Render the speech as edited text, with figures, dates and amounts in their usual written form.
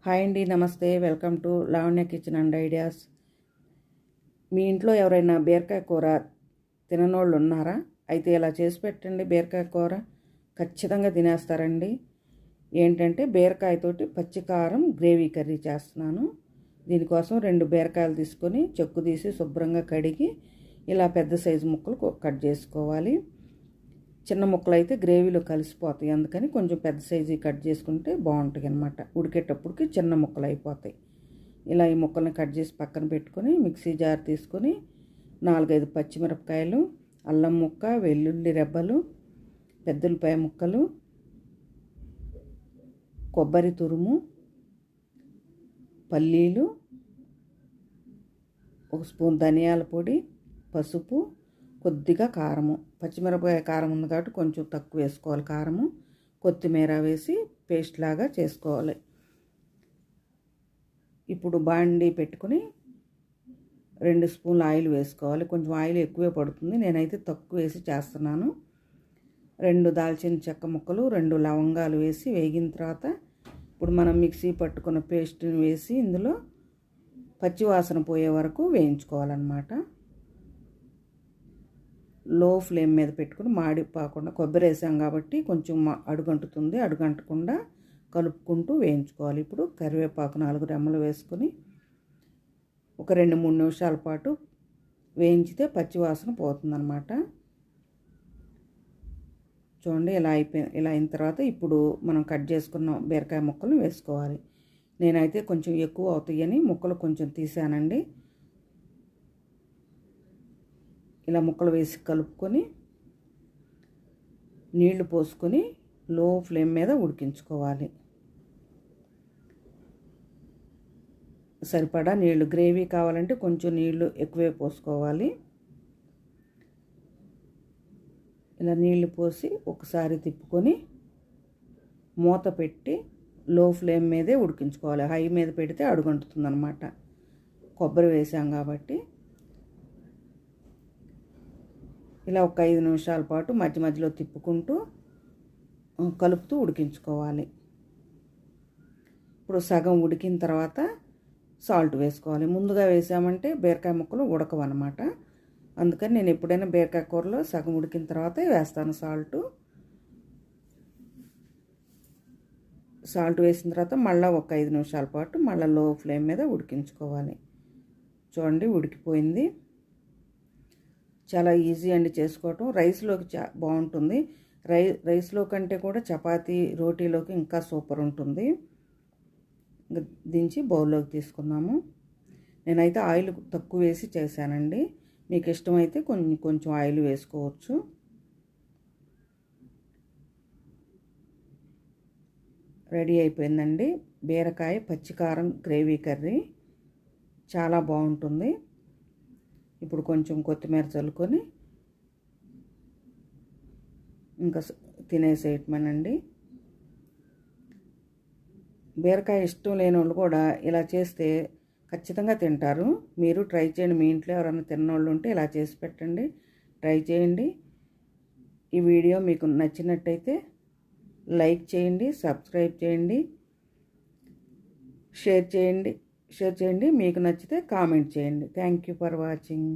Hi అండి, నమస్తే. Welcome to Lavanya kitchen and ideas. మీ ఇంట్లో ఎవరైనా బీరకాయ కూర తిననోళ్ళు ఉన్నారా? అయితే ఇలా చేసి పెట్టండి. బీరకాయ కూర ఖచ్చితంగా తినేస్తారండి. ఏంటంటే బీరకాయతోటి పచ్చికారం గ్రేవీ కర్రీ చేస్తున్నాను. దీనికోసం 2 బీరకాయలు తీసుకొని చెక్కు తీసి శుభ్రంగా కడిగి ఇలా పెద్ద సైజు ముక్కలు కట్ చేసుకోవాలి. చిన్న ముక్కలు అయితే గ్రేవీలో కలిసిపోతాయి, అందుకని కొంచెం పెద్ద సైజు కట్ చేసుకుంటే బాగుంటుంది అన్నమాట. ఉడికేటప్పటికి చిన్న ముక్కలు అయిపోతాయి. ఇలా ఈ ముక్కల్ని కట్ చేసి పక్కన పెట్టుకొని మిక్సీ జార్ తీసుకొని 4-5 పచ్చిమిరపకాయలు, అల్లం ముక్క, వెల్లుల్లి రెబ్బలు, పెద్దలపాయ ముక్కలు, కొబ్బరి తురుము, పల్లీలు, 1 స్పూన్ ధనియాల పొడి, పసుపు, కొద్దిగా కారము. పచ్చిమిరపకాయ కారం ఉంది కాబట్టి కొంచెం తక్కువ వేసుకోవాలి కారము. కొత్తిమీర వేసి పేస్ట్ లాగా చేసుకోవాలి. ఇప్పుడు బాండీ పెట్టుకుని 2 స్పూన్ల ఆయిల్ వేసుకోవాలి. కొంచెం ఆయిల్ ఎక్కువే పడుతుంది, నేనైతే తక్కువ వేసి చేస్తున్నాను. 2 దాల్చిన చెక్క ముక్కలు, 2 లవంగాలు వేసి వేగిన తర్వాత ఇప్పుడు మనం మిక్సీ పట్టుకున్న పేస్ట్ని వేసి ఇందులో పచ్చివాసన పోయే వరకు వేయించుకోవాలన్నమాట. లో ఫ్లేమ్ మీద పెట్టుకుని మాడిపోకుండా, కొబ్బరి వేసాం కాబట్టి కొంచెం అడుగంటుతుంది, అడుగంటకుండా కలుపుకుంటూ వేయించుకోవాలి. ఇప్పుడు కరివేపాకు 4 రెమ్మలు వేసుకొని ఒక 2-3 నిమిషాల పాటు వేయించితే పచ్చివాసన పోతుందన్నమాట. చూడండి ఇలా అయిన తర్వాత ఇప్పుడు మనం కట్ చేసుకున్న బీరకాయ ముక్కలు వేసుకోవాలి. నేనైతే కొంచెం ఎక్కువ అవుతాయని ముక్కలు కొంచెం తీసానండి. ఇలా ముక్కలు వేసి కలుపుకొని నీళ్లు పోసుకొని లో ఫ్లేమ్ మీద ఉడికించుకోవాలి. సరిపడా నీళ్లు, గ్రేవీ కావాలంటే కొంచెం నీళ్లు ఎక్కువే పోసుకోవాలి. ఇలా నీళ్లు పోసి ఒకసారి తిప్పుకొని మూత పెట్టి లో ఫ్లేమ్ మీదే ఉడికించుకోవాలి. హై మీద పెడితే అడుగంటుతుంది అన్నమాట, కొబ్బరి వేసాం కాబట్టి. ఇలా ఒక 5 నిమిషాల పాటు మధ్య మధ్యలో తిప్పుకుంటూ కలుపుతూ ఉడికించుకోవాలి. ఇప్పుడు సగం ఉడికిన తర్వాత సాల్ట్ వేసుకోవాలి. ముందుగా వేసామంటే బీరకాయ ముక్కలు ఉడకవన్నమాట, అందుకని నేను ఎప్పుడైనా బీరకాయ కూరలో సగం ఉడికిన తర్వాతే వేస్తాను సాల్ట్ వేసిన తర్వాత మళ్ళీ ఒక 5 నిమిషాల పాటు మళ్ళీ లో ఫ్లేమ్ మీద ఉడికించుకోవాలి. చూడండి ఉడికిపోయింది. చాలా ఈజీ అండి చేసుకోవటం. రైస్లోకి బాగుంటుంది. రైస్లో కంటే కూడా చపాతీ, రోటీలోకి ఇంకా సూపర్ ఉంటుంది. దించి బౌల్లోకి తీసుకున్నాము. నేనైతే ఆయిల్ తక్కువ వేసి చేశానండి, మీకు ఇష్టమైతే కొంచెం ఆయిల్ వేసుకోవచ్చు. రెడీ అయిపోయిందండి బీరకాయ పచ్చికారం గ్రేవీ కర్రీ, చాలా బాగుంటుంది. ఇప్పుడు కొంచెం కొత్తిమీర చల్లుకొని ఇంకా తినేసేయటమేనండి. బీరకాయ ఇష్టం లేని వాళ్ళు కూడా ఇలా చేస్తే ఖచ్చితంగా తింటారు. మీరు ట్రై చేయండి. మీ ఇంట్లో ఎవరైనా తిన్నోళ్ళు ఉంటే ఇలా చేసి పెట్టండి, ట్రై చేయండి. ఈ వీడియో మీకు నచ్చినట్టయితే లైక్ చేయండి, సబ్స్క్రైబ్ చేయండి, షేర్ చేయండి. మీకు నచ్చితే కామెంట్ చేయండి. Thank you for watching.